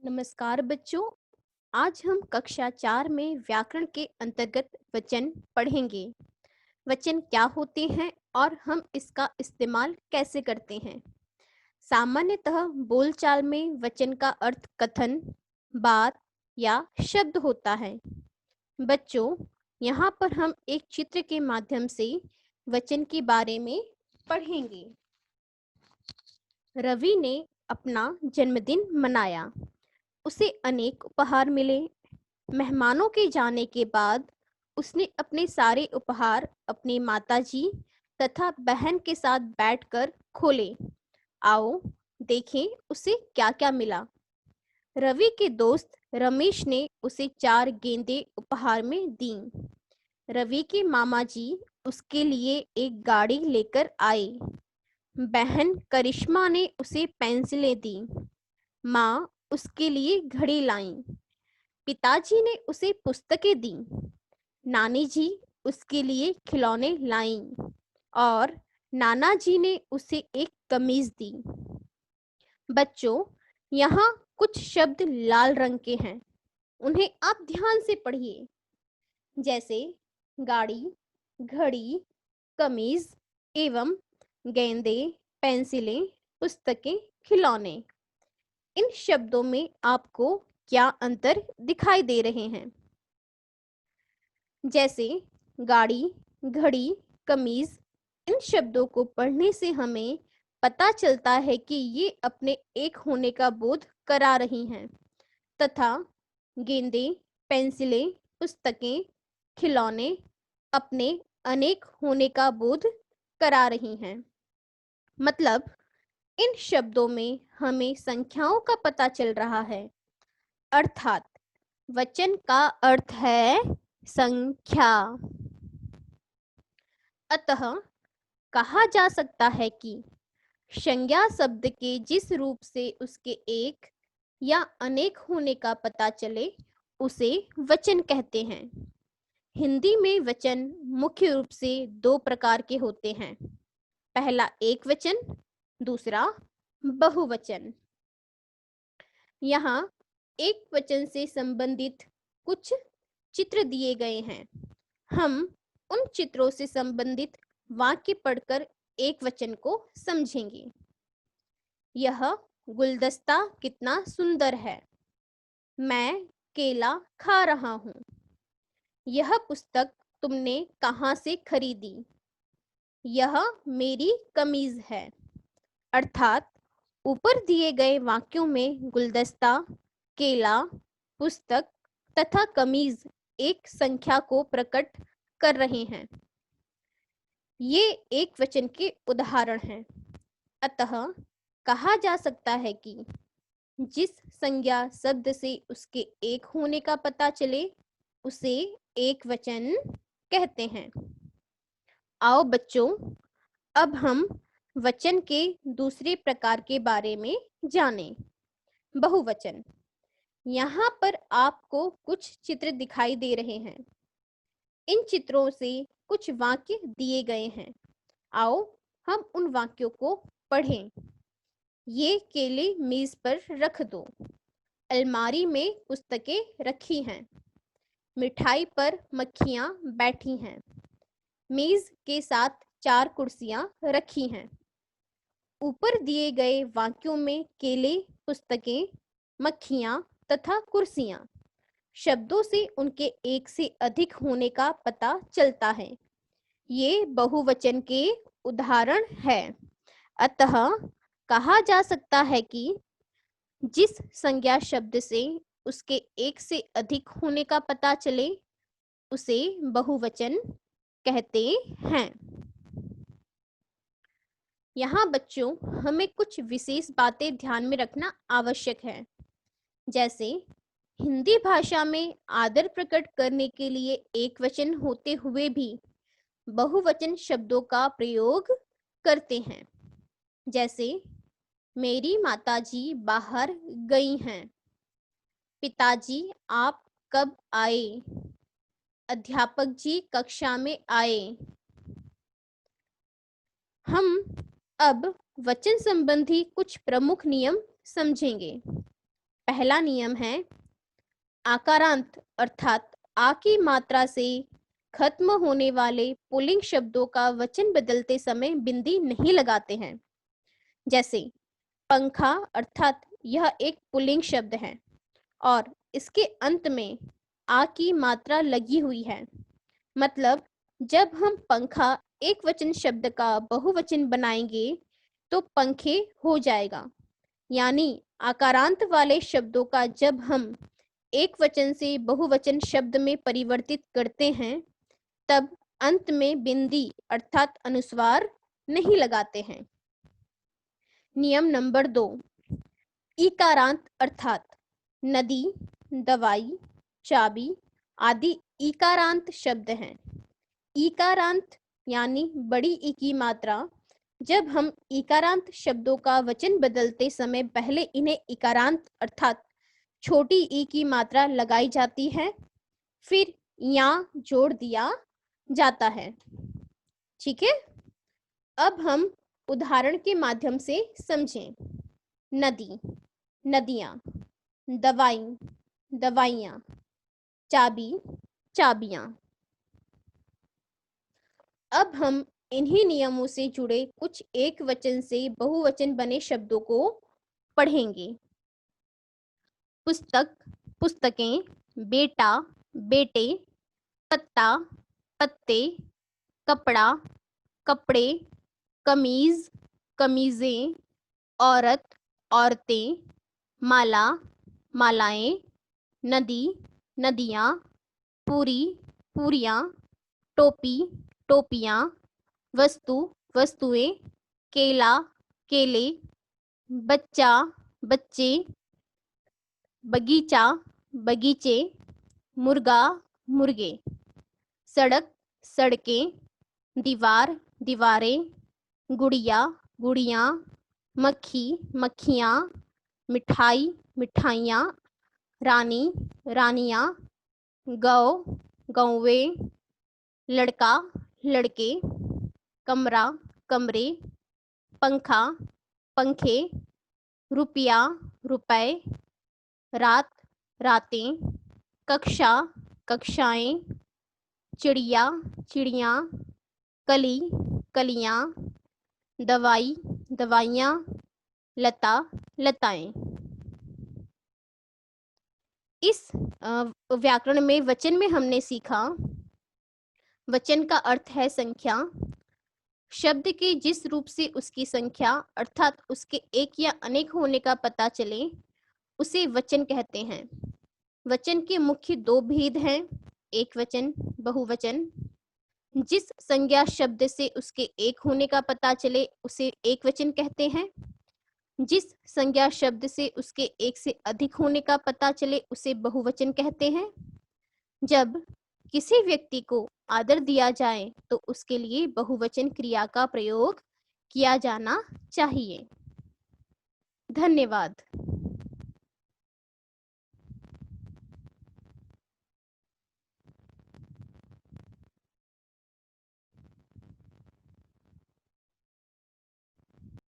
नमस्कार बच्चों। आज हम कक्षा 4 में व्याकरण के अंतर्गत वचन पढ़ेंगे। वचन क्या होते हैं और हम इसका इस्तेमाल कैसे करते हैं। सामान्यतः बोलचाल में वचन का अर्थ कथन, बात या शब्द होता है। बच्चों, यहाँ पर हम एक चित्र के माध्यम से वचन के बारे में पढ़ेंगे। रवि ने अपना जन्मदिन मनाया। उसे अनेक उपहार मिले। मेहमानों के जाने के बाद उसने अपने सारे उपहार अपनी माताजी तथा बहन के साथ बैठकर खोले। आओ देखें उसे क्या-क्या मिला। रवि के दोस्त रमेश ने उसे 4 गेंदें उपहार में दीं। रवि के मामा जी उसके लिए एक गाड़ी लेकर आए। बहन करिश्मा ने उसे पेंसिलें दी। माँ उसके लिए घड़ी लाईं। पिताजी ने उसे पुस्तकें दी। नानी जी उसके लिए खिलौने लाईं और नाना जी ने उसे एक कमीज दी। बच्चों, यहाँ कुछ शब्द लाल रंग के हैं, उन्हें आप ध्यान से पढ़िए। जैसे गाड़ी, घड़ी, कमीज एवं गेंदे, पेंसिलें, पुस्तकें, खिलौने। इन शब्दों में आपको क्या अंतर दिखाई दे रहे हैं? जैसे गाड़ी, घड़ी, कमीज, इन शब्दों को पढ़ने से हमें पता चलता है कि ये अपने एक होने का बोध करा रही हैं तथा गेंदें, पेंसिलें, पुस्तकें, खिलौने अपने अनेक होने का बोध करा रही हैं। मतलब इन शब्दों में हमें संख्याओं का पता चल रहा है। अर्थात वचन का अर्थ है संख्या। अतः कहा जा सकता है कि संज्ञा शब्द के जिस रूप से उसके एक या अनेक होने का पता चले उसे वचन कहते हैं। हिंदी में वचन मुख्य रूप से 2 प्रकार के होते हैं। पहला एक वचन, दूसरा बहुवचन। यहाँ एक वचन से संबंधित कुछ चित्र दिए गए हैं। हम उन चित्रों से संबंधित वाक्य पढ़कर एक वचन को समझेंगे। यह गुलदस्ता कितना सुंदर है। मैं केला खा रहा हूँ। यह पुस्तक तुमने कहाँ से खरीदी? यह मेरी कमीज है। अर्थात ऊपर दिए गए वाक्यों में गुलदस्ता, केला, पुस्तक तथा कमीज एक संख्या को प्रकट कर रहे हैं। ये एक वचन के उदाहरण हैं। अतः कहा जा सकता है कि जिस संज्ञा शब्द से उसके एक होने का पता चले उसे एक वचन कहते हैं। आओ बच्चों, अब हम वचन के दूसरे प्रकार के बारे में जानें। बहुवचन। यहाँ पर आपको कुछ चित्र दिखाई दे रहे हैं। इन चित्रों से कुछ वाक्य दिए गए हैं। आओ हम उन वाक्यों को पढ़ें। ये केले मेज पर रख दो। अलमारी में पुस्तकें रखी हैं। मिठाई पर मक्खियाँ बैठी हैं। मेज के साथ 4 कुर्सियाँ रखी हैं। ऊपर दिए गए वाक्यों में केले, पुस्तकें, मक्खियाँ तथा कुर्सियाँ शब्दों से उनके एक से अधिक होने का पता चलता है। ये बहुवचन के उदाहरण है। अतः कहा जा सकता है कि जिस संज्ञा शब्द से उसके एक से अधिक होने का पता चले उसे बहुवचन कहते हैं। यहाँ बच्चों, हमें कुछ विशेष बातें ध्यान में रखना आवश्यक है। जैसे हिंदी भाषा में आदर प्रकट करने के लिए एक वचन होते हुए भी बहुवचन शब्दों का प्रयोग करते हैं। जैसे मेरी माताजी बाहर गई हैं। पिताजी आप कब आए? अध्यापक जी कक्षा में आए। हम अब वचन संबंधी कुछ प्रमुख नियम समझेंगे। पहला नियम है आकारांत अर्थात आ की मात्रा से खत्म होने वाले पुल्लिंग शब्दों का वचन बदलते समय बिंदी नहीं लगाते हैं। जैसे पंखा अर्थात यह एक पुल्लिंग शब्द है और इसके अंत में आ की मात्रा लगी हुई है। मतलब जब हम पंखा एक वचन शब्द का बहुवचन बनाएंगे तो पंखे हो जाएगा। यानी आकारांत वाले शब्दों का जब हम एक वचन से बहुवचन शब्द में परिवर्तित करते हैं तब अंत में बिंदी अर्थात अनुस्वार नहीं लगाते हैं। नियम नंबर 2, इकारांत अर्थात नदी, दवाई, चाबी आदि इकारांत शब्द हैं। इकारांत यानी बड़ी ई की मात्रा, जब हम इकारांत शब्दों का वचन बदलते समय पहले इन्हें इकारांत अर्थात छोटी ई की मात्रा लगाई जाती है, फिर या जोड़ दिया जाता है। ठीक है, अब हम उदाहरण के माध्यम से समझें। नदी, नदियाँ, दवाई, दवाइयाँ, चाबी, चाबियाँ। अब हम इन्हीं नियमों से जुड़े कुछ एक वचन से बहुवचन बने शब्दों को पढ़ेंगे। पुस्तक, पुस्तकें, बेटा, बेटे, पत्ता, पत्ते, कपड़ा, कपड़े, कमीज, कमीजें, औरत, औरतें, माला, मालाएं, नदी, नदियाँ, पूरी, पूरियाँ, टोपी, टोपियाँ, वस्तु, वस्तुएं, केला, केले, बच्चा, बच्चे, बगीचा, बगीचे, मुर्गा, मुर्गे, सड़क, सड़कें, दीवार, दीवारें, गुड़िया, गुड़ियाँ, मक्खी, मक्खियाँ, मिठाई, मिठाइयाँ, रानी, रानियाँ, गौ, गौवे, लड़का, लड़के, कमरा, कमरे, पंखा, पंखे, रुपया, रुपए, रात, रातें, कक्षा, कक्षाएं, चिड़िया, चिड़ियाँ, कली, कलियाँ, दवाई, दवाइयाँ, लता, लताएं। इस व्याकरण में वचन में हमने सीखा, वचन का अर्थ है संख्या। शब्द के जिस रूप से उसकी संख्या अर्थात उसके एक या अनेक होने का पता चले उसे वचन कहते हैं। वचन के मुख्य दो भेद हैं, एक वचन, बहुवचन। जिस संज्ञा शब्द से उसके एक होने का पता चले उसे एक वचन कहते हैं। जिस संज्ञा शब्द से उसके एक से अधिक होने का पता चले उसे बहुवचन कहते हैं। जब किसी व्यक्ति को आदर दिया जाए तो उसके लिए बहुवचन क्रिया का प्रयोग किया जाना चाहिए। धन्यवाद।